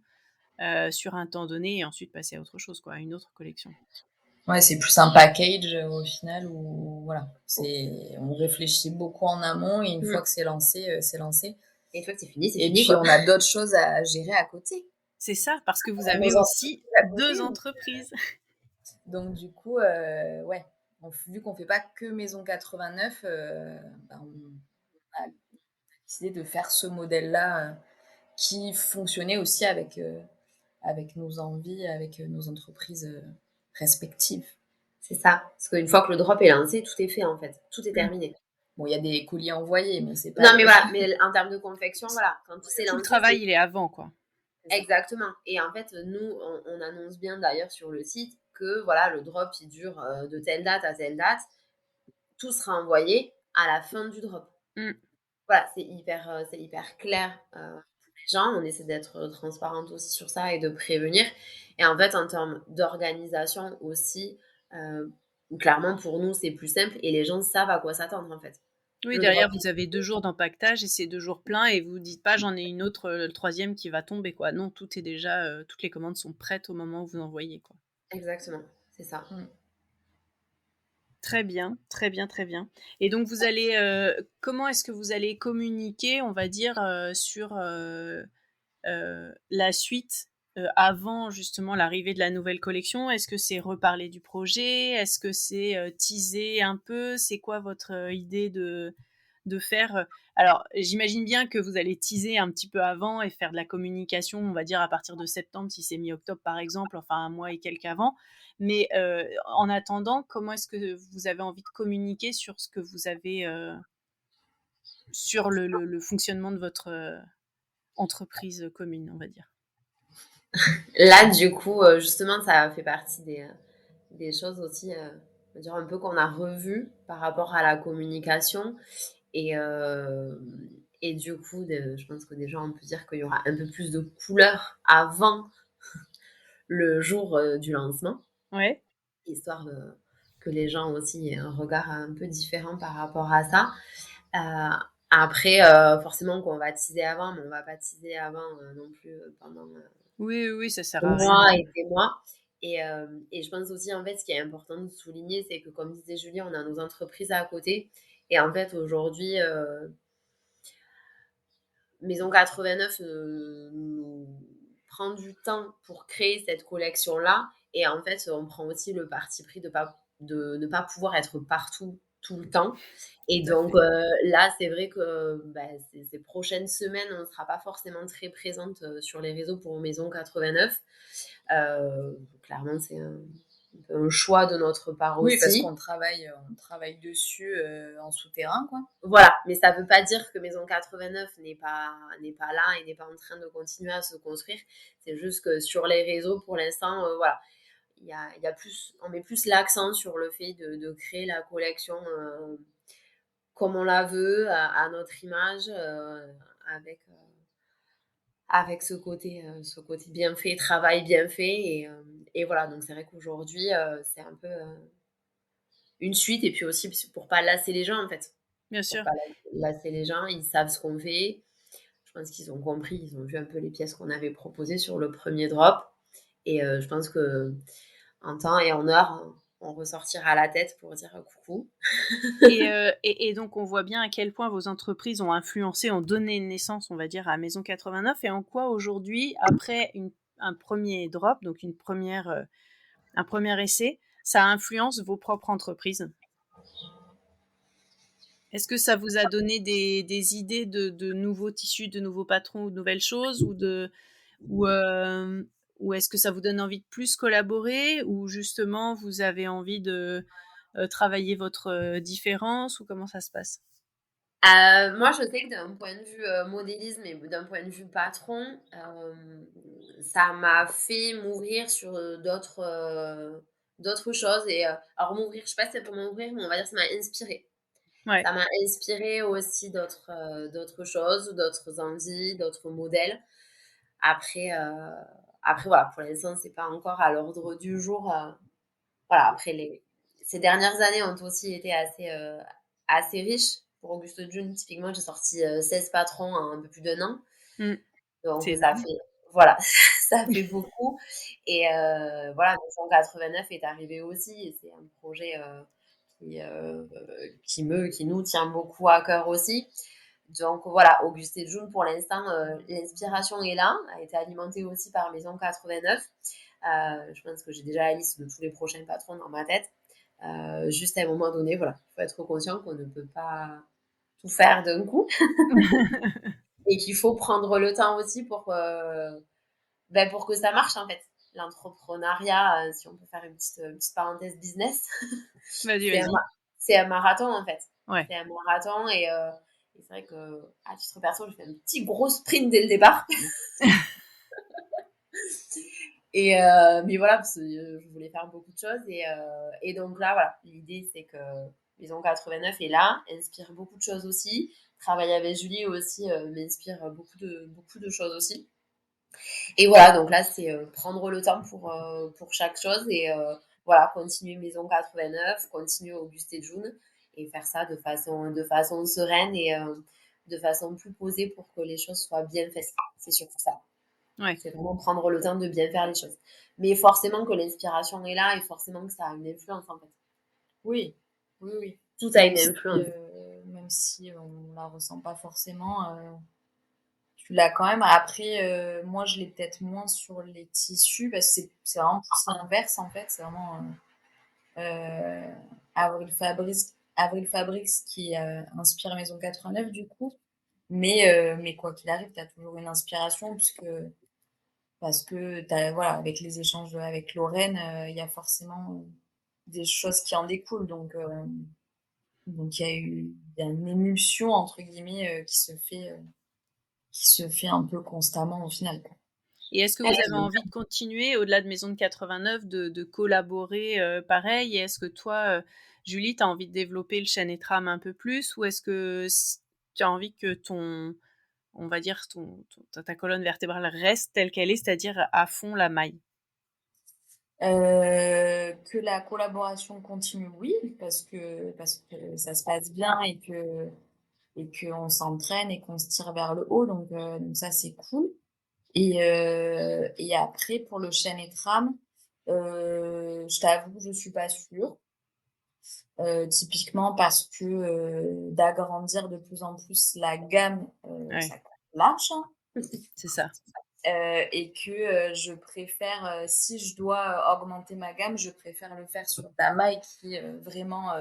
sur un temps donné et ensuite passer à autre chose, quoi, à une autre collection. Ouais, c'est plus un package au final où voilà, on réfléchit beaucoup en amont et une fois que c'est lancé, c'est lancé. Et une fois que c'est fini, c'est Et fini, puis quoi. on a d'autres choses à gérer à côté. C'est ça, parce que vous On a avez nos aussi entreprises à côté. 2 entreprises. Donc du coup, ouais, vu qu'on fait pas que Maison 89, on a décidé de faire ce modèle-là qui fonctionnait aussi avec nos envies, avec nos entreprises respectives. C'est ça. Parce qu'une fois que le drop est lancé, tout est fait, en fait. Tout est terminé. Bon, il y a des colis envoyés, mais c'est pas. Non, mais voilà. Mais en termes de confection, voilà. Quand tout s'est Tout le lancé, travail, il est avant, quoi. exactement. Et en fait, nous, on annonce bien d'ailleurs sur le site que voilà, le drop, il dure de telle date à telle date. Tout sera envoyé à la fin du drop. Voilà, c'est hyper clair pour les gens. On essaie d'être transparente aussi sur ça et de prévenir. Et en fait, en termes d'organisation aussi, clairement pour nous, c'est plus simple et les gens savent à quoi s'attendre en fait. Oui, le derrière, drop. vous avez 2 jours d'empaquetage et c'est 2 jours pleins et vous dites pas: «J'en ai une autre, le 3e qui va tomber», quoi. Non, tout est déjà, toutes les commandes sont prêtes au moment où vous envoyez, quoi. Exactement, c'est ça. Très bien, très bien, très bien. Et donc vous allez, comment est-ce que vous allez communiquer, on va dire, sur, la suite, avant justement l'arrivée de la nouvelle collection? Est-ce que c'est reparler du projet? Est-ce que c'est, teaser un peu? C'est quoi votre, idée de faire, alors j'imagine bien que vous allez teaser un petit peu avant et faire de la communication, on va dire à partir de septembre, si c'est mi-octobre par exemple, enfin un mois et quelques avant. Mais, en attendant, comment est-ce que vous avez envie de communiquer sur ce que vous avez, sur le fonctionnement de votre, entreprise commune, on va dire? Là, du coup, justement, ça fait partie des choses aussi, on va dire un peu qu'on a revues par rapport à la communication et et du coup, je pense que déjà, on peut dire qu'il y aura un peu plus de couleurs avant le jour, du lancement, Ouais, histoire que les gens aussi aient un regard un peu différent par rapport à ça. Après, forcément qu'on va teaser avant, mais on va pas teaser avant, non plus, pendant, oui, oui, oui, ça sert des à rien. mois et des mois. Et je pense aussi, en fait, ce qui est important de souligner, c'est que, comme disait Julie, on a nos entreprises à côté. Et en fait, aujourd'hui, Maison 89 nous prend du temps pour créer cette collection-là. Et en fait, on prend aussi le parti pris de ne pas pouvoir être partout tout le temps. Et Tout à donc fait. là, c'est vrai que bah, ces prochaines semaines, on ne sera pas forcément très présente sur les réseaux pour Maison 89. Clairement, c'est un choix de notre part Oui, parce aussi. on travaille dessus en souterrain, quoi. Voilà, mais ça ne veut pas dire que Maison 89 n'est pas là et n'est pas en train de continuer à se construire. C'est juste que sur les réseaux, pour l'instant, voilà, il y a plus, on met plus l'accent sur le fait de créer la collection comme on la veut, à notre image, avec, avec ce côté bien fait, travail bien fait. Et voilà, donc c'est vrai qu'aujourd'hui, c'est un peu une suite et puis aussi pour pas lasser les gens en fait. Bien Pour sûr. pas lasser les gens, ils savent ce qu'on fait. Je pense qu'ils ont compris, ils ont vu un peu les pièces qu'on avait proposées sur le premier drop. Et je pense que en temps et en heure, on ressortira la tête pour dire coucou. Et donc on voit bien à quel point vos entreprises ont influencé, ont donné naissance, on va dire, à Maison 89 et en quoi aujourd'hui, après un premier drop, donc un premier essai, ça influence vos propres entreprises. Est-ce que ça vous a donné des idées de nouveaux tissus, de nouveaux patrons ou de nouvelles choses ou, euh, ou est-ce que ça vous donne envie de plus collaborer ou justement vous avez envie de travailler votre différence ou comment ça se passe? Moi, je sais que d'un point de vue modélisme et d'un point de vue patron, ça m'a fait m'ouvrir sur d'autres choses. Et alors, m'ouvrir, je sais pas si c'est pour m'ouvrir, mais on va dire que ça m'a inspiré. Ouais. Ça m'a inspiré aussi d'autres choses, d'autres envies, d'autres modèles. Après, après voilà, pour l'instant, c'est pas encore à l'ordre du jour. Voilà, après ces dernières années ont aussi été assez riches. Pour Auguste June, typiquement, j'ai sorti 16 patrons en un peu plus d'un an. Mm. Donc C'est ça énorme. fait, voilà, ça fait beaucoup. Et voilà, 989 est arrivé aussi. Et c'est un projet qui, euh, qui nous tient beaucoup à cœur aussi. Donc voilà, Auguste et June, pour l'instant, l'inspiration est là, a été alimentée aussi par Maison 89. Je pense que j'ai déjà la liste de tous les prochains patrons dans ma tête. Juste à un moment donné, voilà, il faut être conscient qu'on ne peut pas tout faire d'un coup et qu'il faut prendre le temps aussi pour que ça marche en fait. L'entrepreneuriat, si on peut faire une petite parenthèse business, Vas-y, c'est un, vas-y. c'est un marathon en fait. Ouais. C'est un marathon et c'est vrai que à titre perso, j'ai fait un petit gros sprint dès le départ. Mais voilà, parce que je voulais faire beaucoup de choses. Et donc là, voilà, l'idée c'est que Maison 89 est là, inspire beaucoup de choses aussi. Travailler avec Julie aussi m'inspire beaucoup de choses aussi. Et voilà, donc là, c'est prendre le temps pour chaque chose et voilà, continuer Maison 89, continuer Auguste et June faire ça de façon sereine et de façon plus posée pour que les choses soient bien faites. C'est surtout ça. Ouais. C'est vraiment prendre le temps de bien faire les choses. Mais forcément que l'inspiration est là et forcément que ça a une influence en fait. Oui, oui, oui. Tout a une influence. Même si on la ressent pas forcément, tu l'as quand même. Après, moi, je l'ai peut-être moins sur les tissus parce que c'est vraiment plus l'inverse en fait. C'est vraiment euh, Avril Fabrics qui inspire Maison 89 du coup. Mais quoi qu'il arrive, tu as toujours une inspiration parce que voilà, avec les échanges avec Lorraine, il y a forcément des choses qui en découlent. Donc il y a une émulsion entre guillemets qui se fait un peu constamment au final, quoi. Et est-ce que vous avez envie de continuer, au-delà de Maison de 89, de collaborer pareil? Et est-ce que toi, Julie, tu as envie de développer le Chêne et Trame un peu plus? Ou est-ce que tu as envie que on va dire, ta colonne vertébrale reste telle qu'elle est, c'est-à-dire à fond la maille? Que la collaboration continue, oui, parce que ça se passe bien et qu'on s'entraîne et qu'on se tire vers le haut, donc ça c'est cool. Et après pour le Chêne et Trame, je t'avoue que je suis pas sûre. Typiquement parce que d'agrandir de plus en plus la gamme, Ouais. ça coûte l'argent, hein. C'est ça. Et que je préfère, si je dois augmenter ma gamme, je préfère le faire sur ta maille qui est vraiment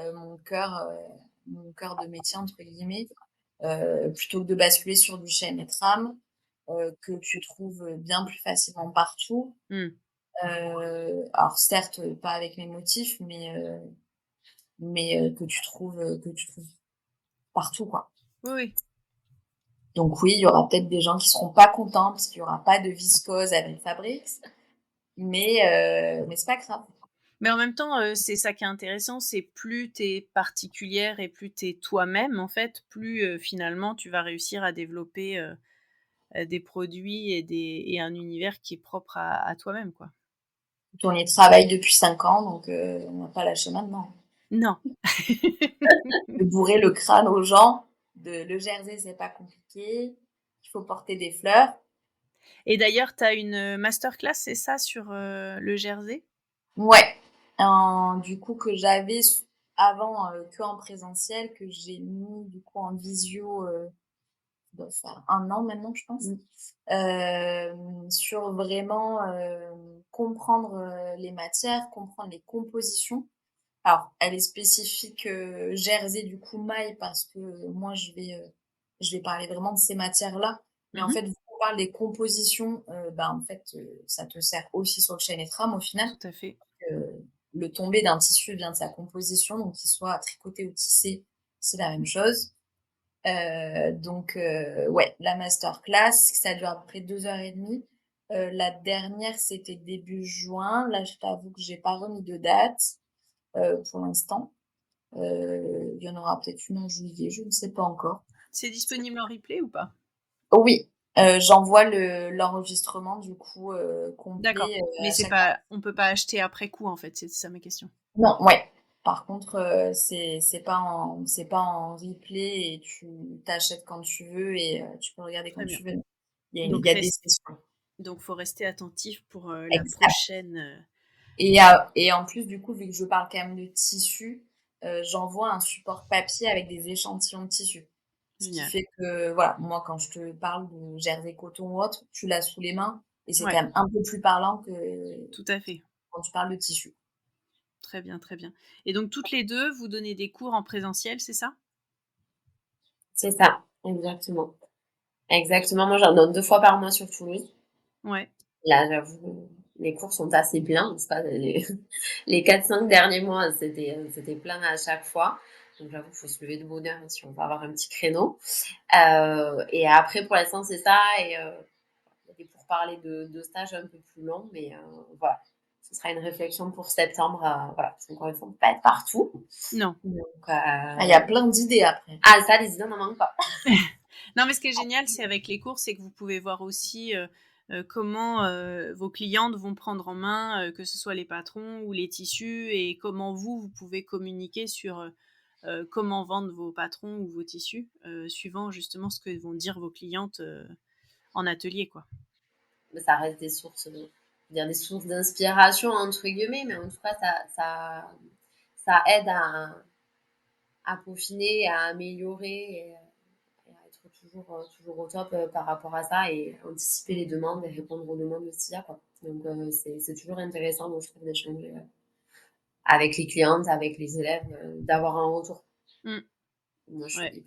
mon cœur de métier, entre guillemets, plutôt que de basculer sur du Chêne et Trame, que tu trouves bien plus facilement partout. Alors certes, pas avec mes motifs, mais que tu trouves partout, quoi. Oui, oui. Donc oui, il y aura peut-être des gens qui seront pas contents parce qu'il y aura pas de viscose avec Fabrics, mais c'est pas grave. Mais en même temps, c'est ça qui est intéressant, c'est plus t'es particulière et plus t'es toi-même, en fait, plus finalement tu vas réussir à développer des produits et un univers qui est propre à toi-même, quoi. On y travaille depuis 5 ans, donc on va pas lâcher maintenant. Non. De bourrer le crâne aux gens, le jersey, c'est pas compliqué, il faut porter des fleurs. Et d'ailleurs, tu as une masterclass, c'est ça, sur le jersey? Ouais, du coup que j'avais avant que en présentiel, que j'ai mis du coup en visio, ça doit faire 1 an maintenant, je pense. Sur vraiment comprendre les matières, comprendre les compositions. Alors, elle est spécifique jersey du coup maille parce que moi je vais parler vraiment de ces matières-là. Mais en fait, vu qu'on parle des compositions, en fait, ça te sert aussi sur le Chêne et Trame au final. Tout à fait. Le tombé d'un tissu vient de sa composition, donc qu'il soit tricoté ou tissé, c'est la même chose. Ouais, la masterclass, ça dure à peu près 2h30. La dernière, c'était début juin. Là, je t'avoue que j'ai pas remis de date pour l'instant. Il y en aura peut-être une en juillet, je ne sais pas encore. C'est disponible en replay ou pas? Oui, j'envoie l'enregistrement du coup D'accord. complet Mais à c'est chaque. pas, on peut pas acheter après coup, en fait, c'est ça ma question. Non, ouais. Par contre, c'est pas en replay et tu t'achètes quand tu veux et tu peux regarder quand Très bien. tu veux. Donc, Il y a des sessions. Donc, faut rester attentif pour la Exact. prochaine. Et en plus, du coup, vu que je parle quand même de tissu, j'envoie un support papier avec des échantillons de tissu. Ce qui Génial. fait que, voilà, moi, quand je te parle de jersey coton ou autre, tu l'as sous les mains et c'est Ouais, quand même un peu plus parlant que tout à fait. quand tu parles de tissu. Très bien, très bien. Et donc, toutes les deux, vous donnez des cours en présentiel, c'est ça? C'est ça, exactement. Exactement, moi j'en donne 2 fois par mois sur Toulouse. Ouais. Là, j'avoue, les cours sont assez pleins. C'est pas les 4-5 derniers mois, c'était plein à chaque fois. Donc j'avoue, il faut se lever de bonne heure si on va avoir un petit créneau. Et après, pour l'instant, c'est ça. Et pour parler de stages un peu plus longs, mais voilà. Ce sera une réflexion pour septembre. Voilà, parce qu'encore une fois, on ne peut pas être partout. Non. Donc, Il y a plein d'idées après. Ah, ça, les idées, on n'en manque pas. Non, mais ce qui est génial, c'est avec les cours, c'est que vous pouvez voir aussi comment vos clientes vont prendre en main, que ce soit les patrons ou les tissus, et comment vous pouvez communiquer sur comment vendre vos patrons ou vos tissus, suivant justement ce que vont dire vos clientes en atelier, quoi. Ça reste des sources, dire des sources d'inspiration entre guillemets, mais en tout cas, ça aide à peaufiner, à améliorer et à être toujours au top par rapport à ça et anticiper les demandes et répondre aux demandes aussi, quoi. Donc, c'est toujours intéressant, moi, je trouve, d'échanger avec les clientes, avec les élèves, d'avoir un retour. Moi, je suis Ouais.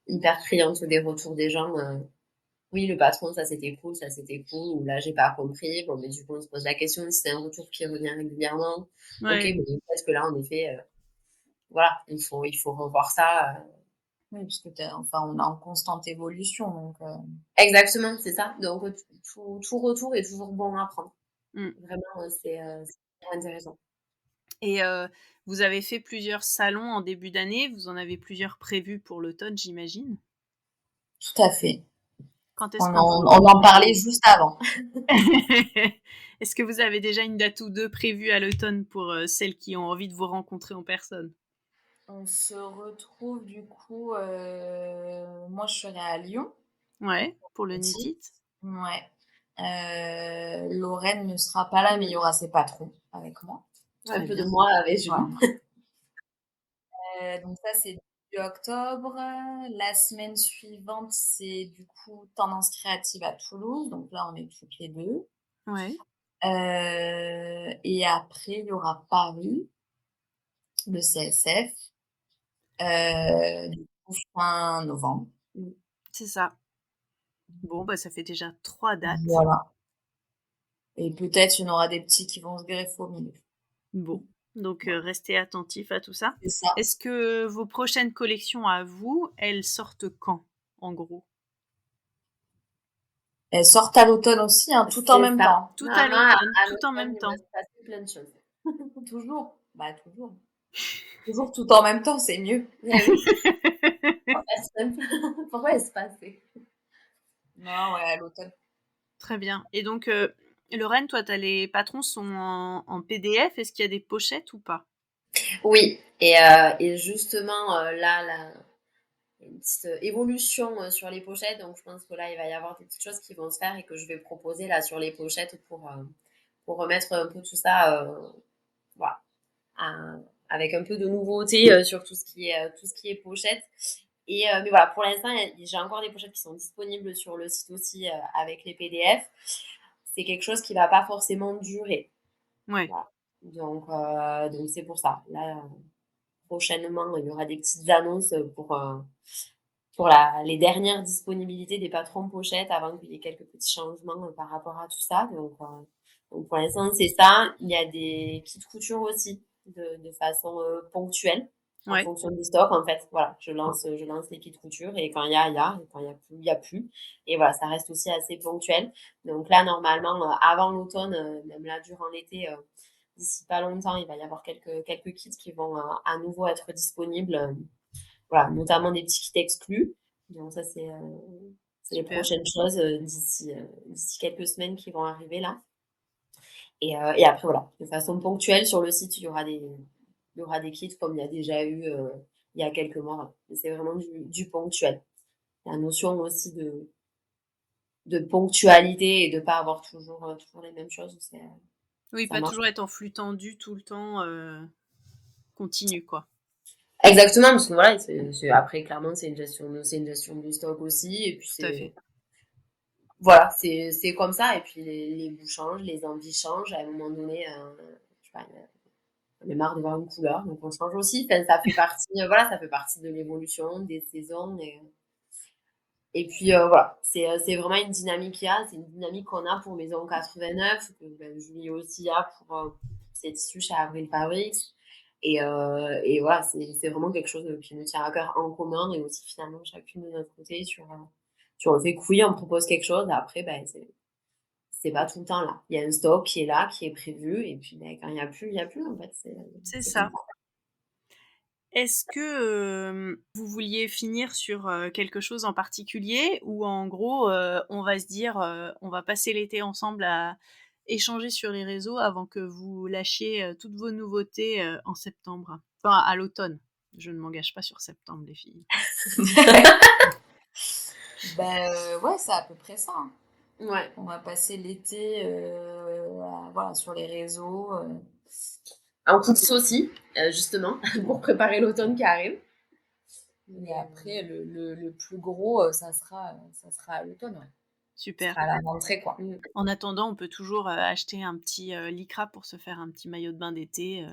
hyper friande des retours des gens. Oui, le patron, ça c'était cool, ou là j'ai pas compris. Bon, mais du coup, on se pose la question si c'est un retour qui revient régulièrement. Ouais. Ok, mais peut-être que là, en effet, voilà, il faut revoir ça. Oui, puisque on est en constante évolution. Donc, Exactement, c'est ça. Donc, tout retour est toujours bon à prendre. Vraiment, c'est intéressant. Et vous avez fait plusieurs salons en début d'année, vous en avez plusieurs prévus pour l'automne, j'imagine. Tout à fait. Quand est-ce on en parlait juste avant. Est-ce que vous avez déjà une date ou deux prévue à l'automne pour celles qui ont envie de vous rencontrer en personne? On se retrouve du coup, moi je serai à Lyon. Ouais, pour le Knit It. Ouais. Lorraine ne sera pas là, mais il y aura ses patrons avec moi. Un peu de moi avec Julie. Donc ça, c'est début octobre. La semaine suivante, c'est du coup Tendance créative à Toulouse. Donc là, on est toutes les deux. Ouais. Et après, il y aura Paris, le CSF, du coup fin novembre. C'est ça. Bon, bah ça fait déjà 3 dates. Voilà. Et peut-être il y en aura des petits qui vont se greffer au milieu. Bon, donc restez attentifs à tout ça. C'est ça. Est-ce que vos prochaines collections à vous, elles sortent quand, en gros? Elles sortent à l'automne aussi, hein, tout en même temps. Tout à l'automne, tout en même temps. Il va se passer plein de choses. Toujours. Bah, toujours. Toujours tout en même temps, c'est mieux. Pourquoi espacer? Non, ouais, à l'automne. Très bien. Et donc, Lorraine, toi, les patrons sont en PDF. Est-ce qu'il y a des pochettes ou pas? Oui, et justement, là, une petite évolution sur les pochettes. Donc, je pense que là, il va y avoir des petites choses qui vont se faire et que je vais proposer là sur les pochettes pour remettre un peu tout ça, voilà, avec un peu de nouveauté sur tout ce qui est pochette. Et mais voilà, pour l'instant, j'ai encore des pochettes qui sont disponibles sur le site aussi avec les PDF. C'est quelque chose qui va pas forcément durer. Ouais. Voilà. Donc c'est pour ça. Là, prochainement, il y aura des petites annonces pour les dernières disponibilités des patrons pochettes avant qu'il y ait quelques petits changements par rapport à tout ça. Donc pour l'instant, c'est ça. Il y a des petites coutures aussi de façon ponctuelle en fonction du stock. En fait, voilà, je lance les petites coutures et quand il y a, il y a. Et quand il y a plus, il y a plus. Et voilà, ça reste aussi assez ponctuel. Donc là, normalement, avant l'automne, même là, durant l'été, d'ici pas longtemps, il va y avoir quelques kits qui vont à nouveau être disponibles. Voilà, notamment des petits kits exclus. Donc ça, c'est les prochaines choses d'ici quelques semaines qui vont arriver là. Et après, voilà, de façon ponctuelle, sur le site, il y aura des kits comme il y a déjà eu il y a quelques mois. C'est vraiment du ponctuel. La notion aussi de ponctualité et de pas avoir toujours les mêmes choses. Oui, pas toujours être en flux tendu tout le temps, continu, quoi. Exactement, parce que voilà, après, clairement, c'est une gestion du stock aussi. Et puis, tout à fait. Voilà, c'est comme ça. Et puis, les goûts changent, les envies changent. À un moment donné, je sais pas, on est marre de voir une couleur, donc on change aussi. Enfin, ça fait partie, voilà, ça fait partie de l'évolution des saisons. Et puis, voilà, c'est vraiment une dynamique qu'il y a. C'est une dynamique qu'on a pour Maison 89, que Julie aussi a pour ses tissus chez Avril Fabrics. Et voilà, c'est vraiment quelque chose qui nous tient à cœur en commun et aussi finalement chacune de notre côté sur le fait que oui, on propose quelque chose. Après, c'est pas tout le temps là. Il y a un stock qui est là, qui est prévu. Et puis, quand il y a plus, il y a plus, en fait. C'est ça. Est-ce que vous vouliez finir sur quelque chose en particulier ou en gros, on va se dire, on va passer l'été ensemble à échanger sur les réseaux avant que vous lâchiez toutes vos nouveautés en septembre? Enfin, à l'automne. Je ne m'engage pas sur septembre, les filles. Ouais, c'est à peu près ça. Hein. Ouais. On va passer l'été voilà, sur les réseaux. En coups aussi, justement, pour préparer l'automne qui arrive. Et après, le plus gros, ça sera à l'automne, ouais. Super. À la rentrée, quoi. En attendant, on peut toujours acheter un petit lycra pour se faire un petit maillot de bain d'été.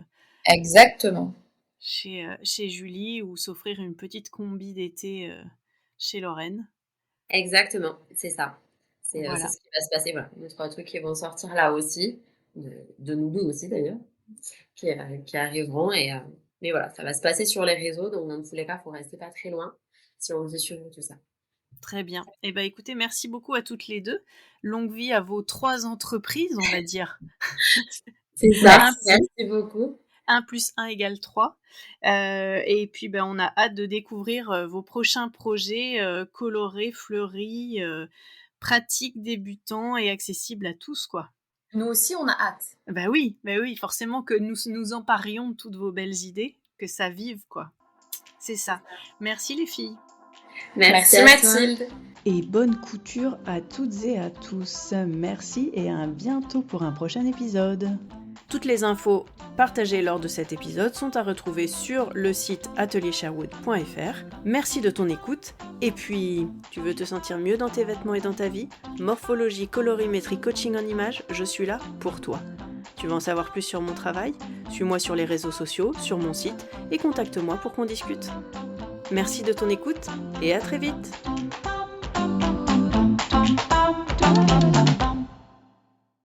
Exactement. Chez Julie ou s'offrir une petite combi d'été chez Lorraine. Exactement, c'est ça. C'est ce qui va se passer. Voilà, 2-3 trucs qui vont sortir là aussi, de nous deux aussi d'ailleurs, qui arriveront. Mais voilà, ça va se passer sur les réseaux, donc dans tous les cas, il faut rester pas très loin si on veut suivre tout ça. Très bien. Eh bien, écoutez, merci beaucoup à toutes les deux. Longue vie à vos 3 entreprises, on va dire. C'est ça, merci beaucoup. 1 + 1 = 3. Et puis, on a hâte de découvrir vos prochains projets colorés, fleuris, pratiques, débutants et accessibles à tous, quoi. Nous aussi, on a hâte. Bah oui, forcément que nous emparions de toutes vos belles idées, que ça vive, quoi. C'est ça. Merci les filles. Merci Mathilde. Et bonne couture à toutes et à tous. Merci et à bientôt pour un prochain épisode. Toutes les infos partagées lors de cet épisode sont à retrouver sur le site ateliersherwood.fr. Merci de ton écoute. Et puis, tu veux te sentir mieux dans tes vêtements et dans ta vie ? Morphologie, colorimétrie, coaching en images, je suis là pour toi. Tu veux en savoir plus sur mon travail ? Suis-moi sur les réseaux sociaux, sur mon site et contacte-moi pour qu'on discute. Merci de ton écoute et à très vite.